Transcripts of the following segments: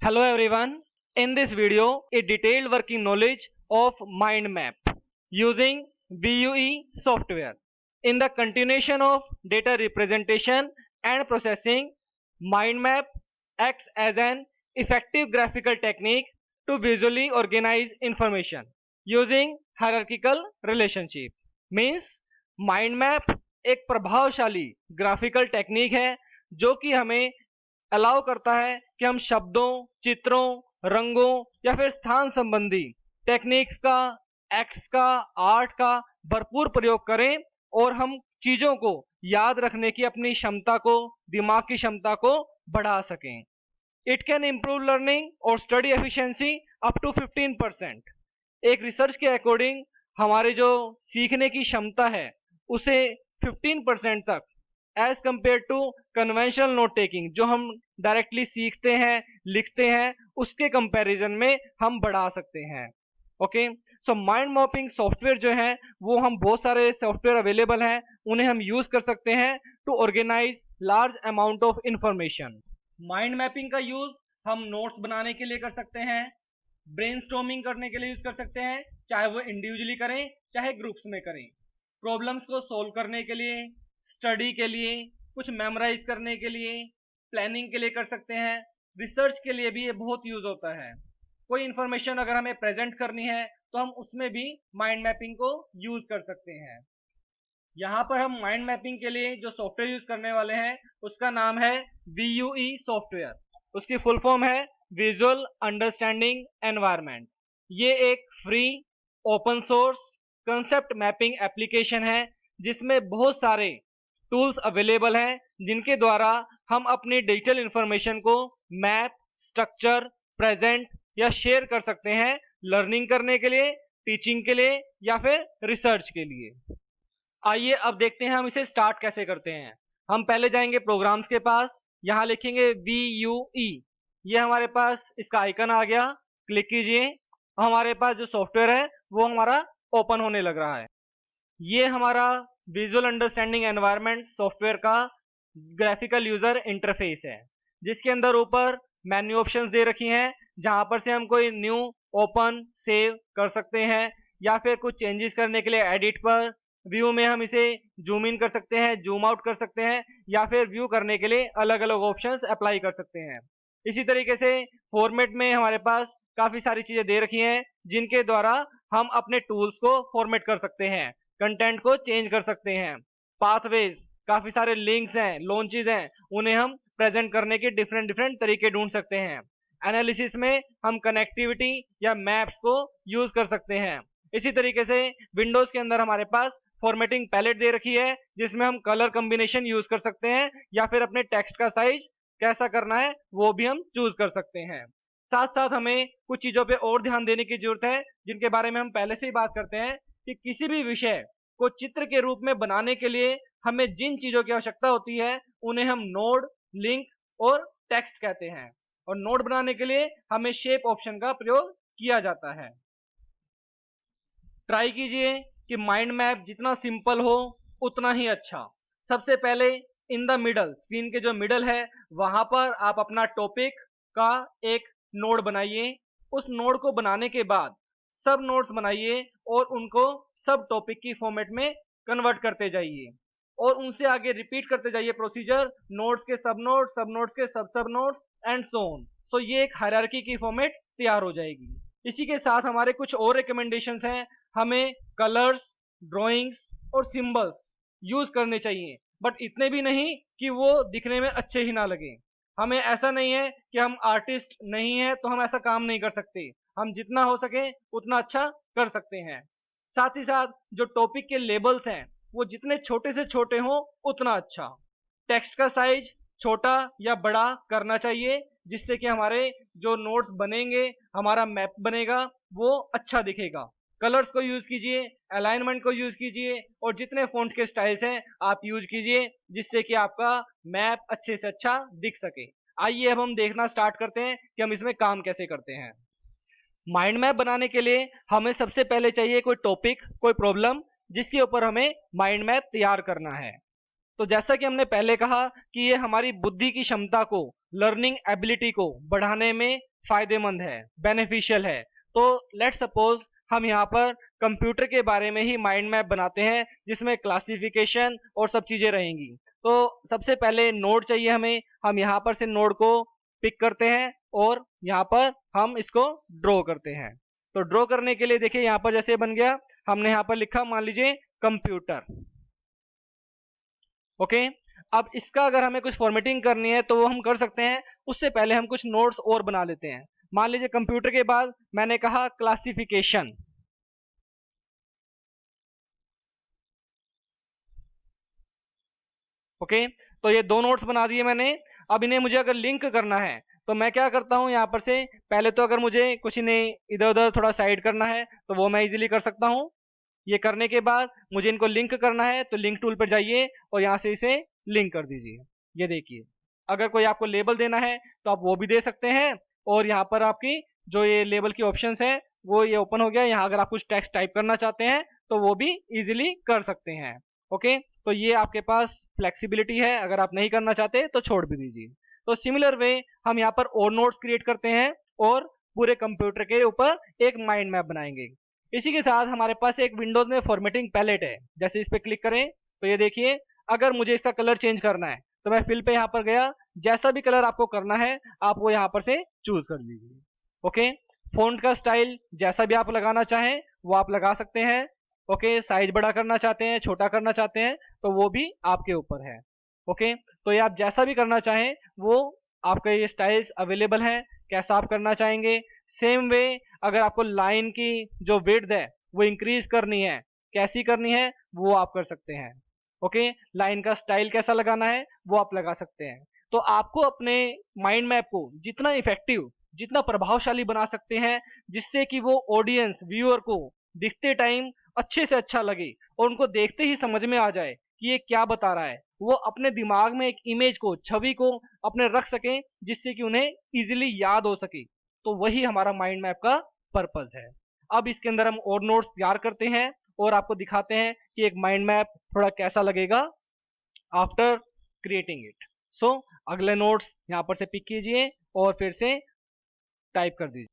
Hello everyone. In this video, a detailed working knowledge of mind map using VUE software. In the continuation of data representation and processing, mind map acts as an effective graphical technique to visually organize information using hierarchical relationship. Means mind map एक प्रभावशाली graphical technique है जो कि हमें allow करता है कि हम शब्दों, चित्रों, रंगों या फिर स्थान संबंधी टेक्निक्स का, एक्ट्स का, आर्ट का भरपूर प्रयोग करें और हम चीजों को याद रखने की अपनी क्षमता को, दिमाग की क्षमता को बढ़ा सकें। इट कैन इम्प्रूव लर्निंग और स्टडी एफिशिएंसी अप टू 15%। एक रिसर्च के अकॉर्डिंग हमारे जो सीखने की क्षमता है उसे 15% तक as compare to conventional note taking, जो हम डायरेक्टली सीखते हैं, लिखते हैं, उसके कंपैरिजन में हम बढ़ा सकते हैं। Okay, so mind mapping software जो है वो हम बहुत सारे सॉफ्टवेयर अवेलेबल हैं, उन्हें हम यूज कर सकते हैं to organise large amount of information. Mind mapping का यूज हम नोट्स बनाने के लिए कर सकते हैं, ब्रेनस्टॉर्मिंग करने के लिए यूज कर सकते हैं, चाहे वो इंडिविजुअली करें चाहे ग्रुप्स में करें, प्रॉब्लम्स को सोल्व करने के लिए, स्टडी के लिए, कुछ मेमोराइज करने के लिए, प्लानिंग के लिए कर सकते हैं, रिसर्च के लिए भी ये बहुत यूज होता है। कोई इंफॉर्मेशन अगर हमें प्रेजेंट करनी है तो हम उसमें भी माइंड मैपिंग को यूज कर सकते हैं। यहाँ पर हम माइंड मैपिंग के लिए जो सॉफ्टवेयर यूज करने वाले हैं उसका नाम है VUE सॉफ्टवेयर। उसकी फुल फॉर्म है विजुअल अंडरस्टैंडिंग एनवायरनमेंट। ये एक free open source concept mapping application है जिसमें बहुत सारे टूल्स अवेलेबल हैं जिनके द्वारा हम अपनी डिजिटल इंफॉर्मेशन को मैप, स्ट्रक्चर, प्रेजेंट या शेयर कर सकते हैं लर्निंग करने के लिए, टीचिंग के लिए या फिर रिसर्च के लिए। आइए अब देखते हैं हम इसे स्टार्ट कैसे करते हैं। हम पहले जाएंगे प्रोग्राम्स के पास, यहाँ लिखेंगे VUE। ये हमारे पास इसका आइकन आ गया, क्लिक कीजिए। हमारे पास जो सॉफ्टवेयर है वो हमारा ओपन होने लग रहा है। ये हमारा विजुअल अंडरस्टैंडिंग एनवायरनमेंट सॉफ्टवेयर का ग्राफिकल यूजर इंटरफेस है, जिसके अंदर ऊपर मेन्यू ऑप्शंस दे रखी हैं जहां पर से हम कोई न्यू, ओपन, सेव कर सकते हैं या फिर कुछ चेंजेस करने के लिए एडिट पर, व्यू में हम इसे जूम इन कर सकते हैं, जूम आउट कर सकते हैं या फिर व्यू करने के लिए अलग अलग ऑप्शंस अप्लाई कर सकते हैं। इसी तरीके से फॉर्मेट में हमारे पास काफी सारी चीजें दे रखी हैं जिनके द्वारा हम अपने टूल्स को फॉर्मेट कर सकते हैं, कंटेंट को चेंज कर सकते हैं। पाथवेज, काफी सारे लिंक्स हैं, लॉन्चेस हैं, उन्हें हम प्रेजेंट करने के डिफरेंट डिफरेंट तरीके ढूंढ सकते हैं। एनालिसिस में हम कनेक्टिविटी या मैप्स को यूज कर सकते हैं। इसी तरीके से विंडोज के अंदर हमारे पास फॉर्मेटिंग पैलेट दे रखी है जिसमें हम कलर कॉम्बिनेशन यूज कर सकते हैं या फिर अपने टेक्स्ट का साइज कैसा करना है वो भी हम चूज कर सकते हैं। साथ साथ हमें कुछ चीजों पे और ध्यान देने की जरूरत है जिनके बारे में हम पहले से ही बात करते हैं कि किसी भी विषय को चित्र के रूप में बनाने के लिए हमें जिन चीजों की आवश्यकता होती है उन्हें हम नोड, लिंक और टेक्स्ट कहते हैं, और नोड बनाने के लिए हमें शेप ऑप्शन का प्रयोग किया जाता है। ट्राई कीजिए कि माइंड मैप जितना सिंपल हो उतना ही अच्छा। सबसे पहले इन द मिडल, स्क्रीन के जो मिडल है वहां पर आप अपना टॉपिक का एक नोड बनाइए। उस नोड को बनाने के बाद सब नोड्स बनाइए और उनको सब टॉपिक की फॉर्मेट में कन्वर्ट करते जाइए और उनसे आगे रिपीट करते जाइए प्रोसीजर, नोड्स के सब नोड्स, सब नोड्स के सब सब नोड्स एंड सो ऑन। सो ये एक हायरार्की की फॉर्मेट तैयार हो जाएगी। इसी के साथ हमारे कुछ और रिकमेंडेशंस हैं। हमें कलर्स, ड्राइंग्स और सिंबल्स यूज करने चाहिए, बट इतने भी नहीं कि वो दिखने में अच्छे ही ना लगे। हमें ऐसा नहीं है कि हम आर्टिस्ट नहीं है तो हम ऐसा काम नहीं कर सकते, हम जितना हो सके उतना अच्छा कर सकते हैं। साथ ही साथ जो टॉपिक के लेबल्स हैं वो जितने छोटे से छोटे हों उतना अच्छा। टेक्स्ट का साइज छोटा या बड़ा करना चाहिए जिससे कि हमारे जो नोट्स बनेंगे, हमारा मैप बनेगा, वो अच्छा दिखेगा। कलर्स को यूज कीजिए, अलाइनमेंट को यूज कीजिए और जितने फॉन्ट के स्टाइल्स हैं आप यूज कीजिए जिससे कि आपका मैप अच्छे से अच्छा दिख सके। आइए अब हम देखना स्टार्ट करते हैं कि हम इसमें काम कैसे करते हैं। माइंड मैप बनाने के लिए हमें सबसे पहले चाहिए कोई टॉपिक, कोई प्रॉब्लम जिसके ऊपर हमें माइंड मैप तैयार करना है। तो जैसा कि हमने पहले कहा कि ये हमारी बुद्धि की क्षमता को, लर्निंग एबिलिटी को बढ़ाने में फायदेमंद है, बेनिफिशियल है। तो लेट्स सपोज हम यहाँ पर कंप्यूटर के बारे में ही माइंड मैप बनाते हैं जिसमें क्लासिफिकेशन और सब चीजें रहेंगी। तो सबसे पहले नोड चाहिए हमें, हम यहाँ पर से नोड को पिक करते हैं और यहाँ पर हम इसको ड्रॉ करते हैं। तो ड्रॉ करने के लिए देखिए यहाँ पर जैसे बन गया, हमने यहाँ पर लिखा मान लीजिए कंप्यूटर। ओके, अब इसका अगर हमें कुछ फॉर्मेटिंग करनी है तो वो हम कर सकते हैं। उससे पहले हम कुछ नोड्स और बना लेते हैं। मान लीजिए कंप्यूटर के बाद मैंने कहा क्लासिफिकेशन। ओके, तो ये दो नोट्स बना दिए मैंने। अब इन्हें मुझे अगर लिंक करना है तो मैं क्या करता हूं, यहाँ पर से पहले तो अगर मुझे कुछ इन्हें इधर उधर थोड़ा साइड करना है तो वो मैं इजीली कर सकता हूं। ये करने के बाद मुझे इनको लिंक करना है तो लिंक टूल पर जाइए और यहाँ से इसे लिंक कर दीजिए। ये देखिए, अगर कोई आपको लेबल देना है तो आप वो भी दे सकते हैं। और यहाँ पर आपकी जो ये लेबल की ऑप्शंस है वो ये ओपन हो गया। यहाँ अगर आप कुछ टेक्स्ट टाइप करना चाहते हैं तो वो भी इजीली कर सकते हैं। ओके, तो ये आपके पास फ्लेक्सिबिलिटी है, अगर आप नहीं करना चाहते तो छोड़ भी दीजिए। तो सिमिलर वे हम यहाँ पर और नोट्स क्रिएट करते हैं और पूरे कंप्यूटर के ऊपर एक माइंड मैप बनाएंगे। इसी के साथ हमारे पास एक विंडोज में फॉर्मेटिंग पैलेट है। जैसे इस पे क्लिक करें तो ये देखिए, अगर मुझे इसका कलर चेंज करना है तो मैं फिल पे यहाँ पर गया, जैसा भी कलर आपको करना है आप वो यहाँ पर से चूज कर लीजिए। ओके, फॉन्ट का स्टाइल जैसा भी आप लगाना चाहें वो आप लगा सकते हैं। ओके, साइज बड़ा करना चाहते हैं, छोटा करना चाहते हैं तो वो भी आपके ऊपर है। ओके, तो ये आप जैसा भी करना चाहें वो आपके ये स्टाइल्स अवेलेबल हैं, कैसा आप करना चाहेंगे। सेम वे अगर आपको लाइन की जो विड्थ है वो इंक्रीज करनी है, कैसी करनी है वो आप कर सकते हैं। ओके, लाइन का स्टाइल कैसा लगाना है वो आप लगा सकते हैं। तो आपको अपने माइंड मैप को जितना इफेक्टिव, जितना प्रभावशाली बना सकते हैं जिससे कि वो ऑडियंस व्यूअर को दिखते टाइम अच्छे से अच्छा लगे और उनको देखते ही समझ में आ जाए कि ये क्या बता रहा है, वो अपने दिमाग में एक इमेज को, छवि को अपने रख सकें जिससे कि उन्हें इजीली याद हो सके। तो वही हमारा माइंड मैप का पर्पस है। अब इसके अंदर हम और नोट्स तैयार करते हैं और आपको दिखाते हैं कि एक माइंड मैप थोड़ा कैसा लगेगा आफ्टर क्रिएटिंग इट। सो अगले नोट्स यहाँ पर से पिक कीजिए और फिर से टाइप कर दीजिए।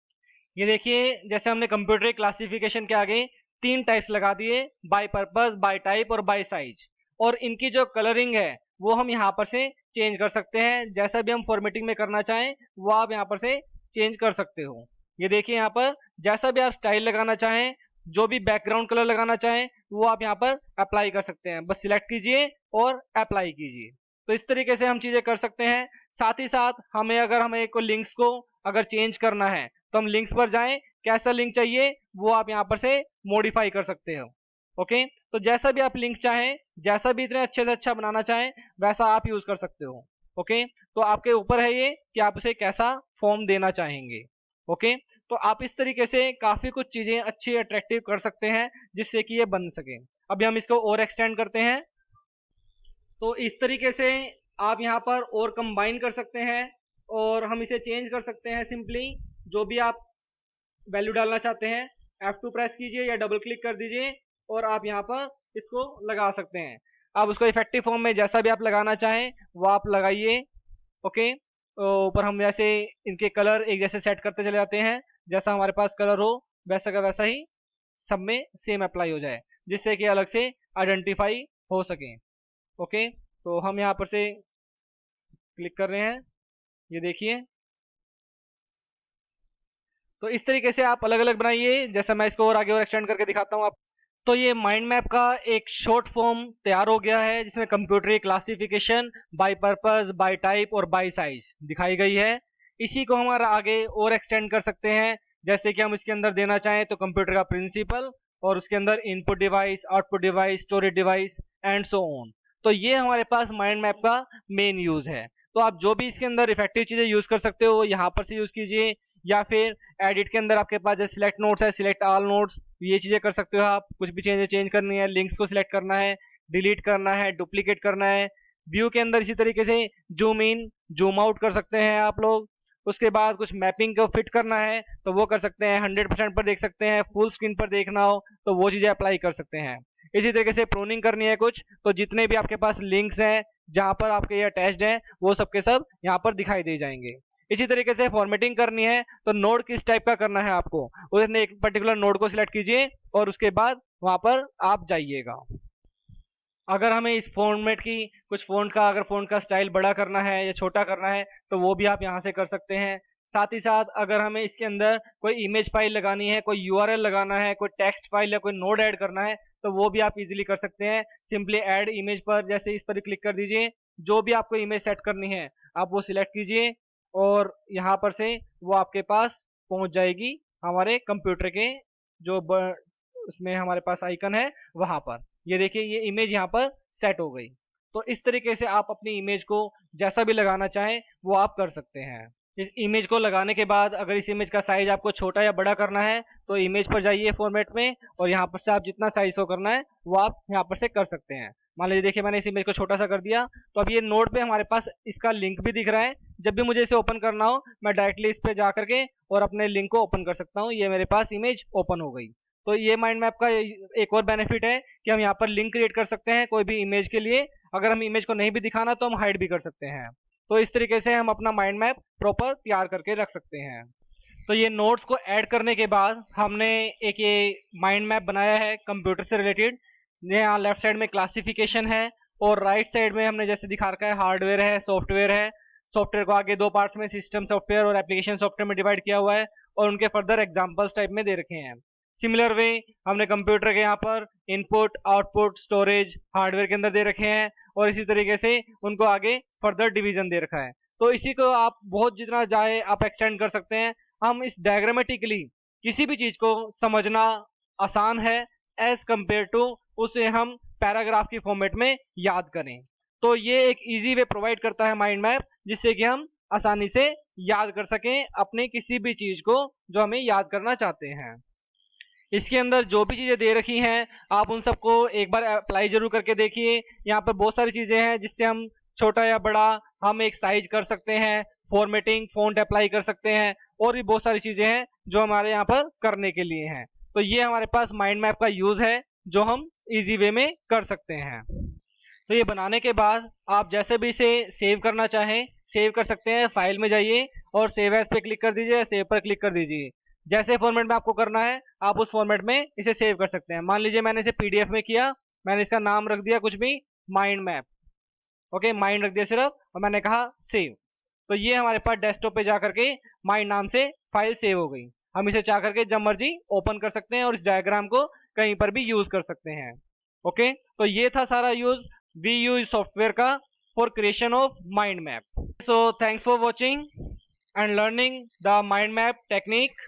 ये देखिए, जैसे हमने कंप्यूटर क्लासिफिकेशन के आगे तीन टाइप्स लगा दिए, बाय पर्पस, बाय टाइप और बाय साइज। और इनकी जो कलरिंग है वो हम यहाँ पर से चेंज कर सकते हैं। जैसा भी हम फॉर्मेटिंग में करना चाहें वो आप यहाँ पर से चेंज कर सकते हो। ये देखिए, यहाँ पर जैसा भी आप स्टाइल लगाना चाहें, जो भी बैकग्राउंड कलर लगाना चाहें वो आप यहाँ पर अप्लाई कर सकते हैं। बस सिलेक्ट कीजिए और अप्लाई कीजिए। तो इस तरीके से हम चीजें कर सकते हैं। साथ ही साथ हमें को लिंक्स को अगर चेंज करना है तो हम लिंक्स पर जाएं, कैसा लिंक चाहिए वो आप यहाँ पर से मॉडिफाई कर सकते हो। ओके, तो जैसा भी आप लिंक चाहें, जैसा भी इतने अच्छे से अच्छा बनाना चाहें वैसा आप यूज कर सकते हो। ओके, तो आपके ऊपर है ये कि आप उसे कैसा फॉर्म देना चाहेंगे। ओके, तो आप इस तरीके से काफी कुछ चीजें अच्छी अट्रैक्टिव कर सकते हैं जिससे कि ये बन सके। अभी हम इसको और एक्सटेंड करते हैं। तो इस तरीके से आप यहाँ पर और कंबाइन कर सकते हैं और हम इसे चेंज कर सकते हैं। सिंपली जो भी आप वैल्यू डालना चाहते हैं F2 प्रेस कीजिए या डबल क्लिक कर दीजिए और आप यहाँ पर इसको लगा सकते हैं। आप उसको इफेक्टिव फॉर्म में जैसा भी आप लगाना चाहें वो आप लगाइए। ओके, तो ऊपर हम वैसे इनके कलर एक जैसे सेट करते चले जाते हैं, जैसा हमारे पास कलर हो वैसा का वैसा ही सब में सेम अप्लाई हो जाए जिससे कि अलग से आइडेंटिफाई हो सके। ओके, तो हम यहाँ पर से क्लिक कर रहे हैं, ये देखिए। तो इस तरीके से आप अलग अलग बनाइए। जैसा मैं इसको और आगे और एक्सटेंड करके दिखाता हूँ आप। तो ये माइंड मैप का एक शॉर्ट फॉर्म तैयार हो गया है जिसमें कंप्यूटरी classification bye purpose, bye type और बाय साइज दिखाई गई है। इसी को हमारा आगे और एक्सटेंड कर सकते हैं। जैसे कि हम इसके अंदर देना चाहें तो कंप्यूटर का प्रिंसिपल और उसके अंदर input device, output device, storage device and so on. तो ये हमारे पास माइंड मैप का मेन यूज है। तो आप जो भी इसके अंदर इफेक्टिव चीजें यूज कर सकते हो यहाँ पर से यूज कीजिए, या फिर एडिट के अंदर आपके पास जैसे सिलेक्ट नोट्स है, सिलेक्ट ऑल नोट्स, ये चीजें कर सकते हो आप। कुछ भी चेंज करनी है, लिंक्स को सिलेक्ट करना है, डिलीट करना है, डुप्लीकेट करना है। व्यू के अंदर इसी तरीके से जूम इन, जूम आउट कर सकते हैं आप लोग। उसके बाद कुछ मैपिंग को फिट करना है तो वो कर सकते हैं। 100% पर देख सकते हैं, फुल स्क्रीन पर देखना हो तो वो चीजें अप्लाई कर सकते हैं। इसी तरीके से प्रूनिंग करनी है कुछ, तो जितने भी आपके पास लिंक्स हैं जहां पर आपके ये अटैच्ड हैं वो सबके सब यहाँ पर दिखाई दे जाएंगे। इसी तरीके से फॉर्मेटिंग करनी है तो नोड किस टाइप का करना है आपको, उसने एक पर्टिकुलर नोड को सिलेक्ट कीजिए और उसके बाद वहां पर आप जाइएगा। अगर हमें इस फॉर्मेट की कुछ फ़ॉन्ट का, अगर फ़ॉन्ट का स्टाइल बड़ा करना है या छोटा करना है तो वो भी आप यहाँ से कर सकते हैं। साथ ही साथ अगर हमें इसके अंदर कोई इमेज फाइल लगानी है, कोई यूआरएल लगाना है, कोई टेक्स्ट फाइल या कोई नोड ऐड करना है तो वो भी आप इजीली कर सकते हैं। सिंपली ऐड इमेज पर, जैसे इस पर क्लिक कर दीजिए, जो भी आपको इमेज सेट करनी है आप वो सिलेक्ट कीजिए और यहाँ पर से वो आपके पास पहुँच जाएगी हमारे कंप्यूटर के जो उसमें हमारे पास आइकन है वहां पर। ये देखिए ये इमेज यहाँ पर सेट हो गई। तो इस तरीके से आप अपनी इमेज को जैसा भी लगाना चाहें वो आप कर सकते हैं। इस इमेज को लगाने के बाद अगर इस इमेज का साइज आपको छोटा या बड़ा करना है तो इमेज पर जाइए फॉर्मेट में और यहाँ पर से आप जितना साइज शो करना है वो आप यहाँ पर से कर सकते हैं। मान लीजिए देखिए मैंने इस इमेज को छोटा सा कर दिया तो अब ये नोड पे हमारे पास इसका लिंक भी दिख रहा है। जब भी मुझे इसे ओपन करना हो मैं डायरेक्टली इस पे जा करके और अपने लिंक को ओपन कर सकता हूँ। ये मेरे पास इमेज ओपन हो गई। तो ये माइंड मैप का एक और बेनिफिट है कि हम यहाँ पर लिंक क्रिएट कर सकते हैं कोई भी इमेज के लिए। अगर हम इमेज को नहीं भी दिखाना तो हम हाइड भी कर सकते हैं। तो इस तरीके से हम अपना माइंड मैप प्रॉपर तैयार करके रख सकते हैं। तो ये नोट्स को ऐड करने के बाद हमने एक ये माइंड मैप बनाया है कंप्यूटर से रिलेटेड। यहाँ लेफ्ट साइड में क्लासिफिकेशन है और राइट साइड में हमने जैसे दिखा रखा है हार्डवेयर है, सॉफ्टवेयर है। सॉफ्टवेयर को आगे दो पार्ट्स में सिस्टम सॉफ्टवेयर और एप्लीकेशन सॉफ्टवेयर में डिवाइड किया हुआ है और उनके फर्दर एग्जांपल्स टाइप में दे रखे हैं। सिमिलर वे हमने कंप्यूटर के यहाँ पर इनपुट, आउटपुट, स्टोरेज हार्डवेयर के अंदर दे रखे हैं और इसी तरीके से उनको आगे फर्दर डिवीजन दे रखा है। तो इसी को आप बहुत जितना चाहे आप एक्सटेंड कर सकते हैं। हम इस डायग्रामेटिकली किसी भी चीज को समझना आसान है एज कंपेयर टू उसे हम पैराग्राफ की फॉर्मेट में याद करें। तो ये एक इजी वे प्रोवाइड करता है माइंड मैप जिससे कि हम आसानी से याद कर सकें अपने किसी भी चीज को जो हमें याद करना चाहते हैं। इसके अंदर जो भी चीजें दे रखी हैं आप उन सबको एक बार अप्लाई जरूर करके देखिए। यहाँ पर बहुत सारी चीजें हैं जिससे हम छोटा या बड़ा हम एक साइज कर सकते हैं, फॉर्मेटिंग, फॉन्ट अप्लाई कर सकते हैं और भी बहुत सारी चीजें हैं जो हमारे यहाँ पर करने के लिए हैं। तो ये हमारे पास माइंड मैप का यूज है जो हम इजी वे में कर सकते हैं। तो ये बनाने के बाद आप जैसे भी इसे सेव करना चाहें सेव कर सकते हैं। फाइल में जाइए और सेव एज पे क्लिक कर दीजिए, सेव पर क्लिक कर दीजिए। जैसे फॉर्मेट में आपको करना है आप उस फॉर्मेट में इसे सेव कर सकते हैं। मान लीजिए मैंने इसे पीडीएफ में किया, मैंने इसका नाम रख दिया कुछ भी माइंड मैप, ओके माइंड रख दिया सिर्फ और मैंने कहा सेव। तो ये हमारे पास डेस्कटॉप पे जा करके माइंड नाम से फाइल सेव हो गई। हम इसे चाह करके जब मर्जी ओपन कर सकते हैं और इस डायग्राम को कहीं पर भी यूज कर सकते हैं। ओके तो ये था सारा यूज वी यूज सॉफ्टवेयर का for creation of mind map. So thanks for watching and learning the mind map technique.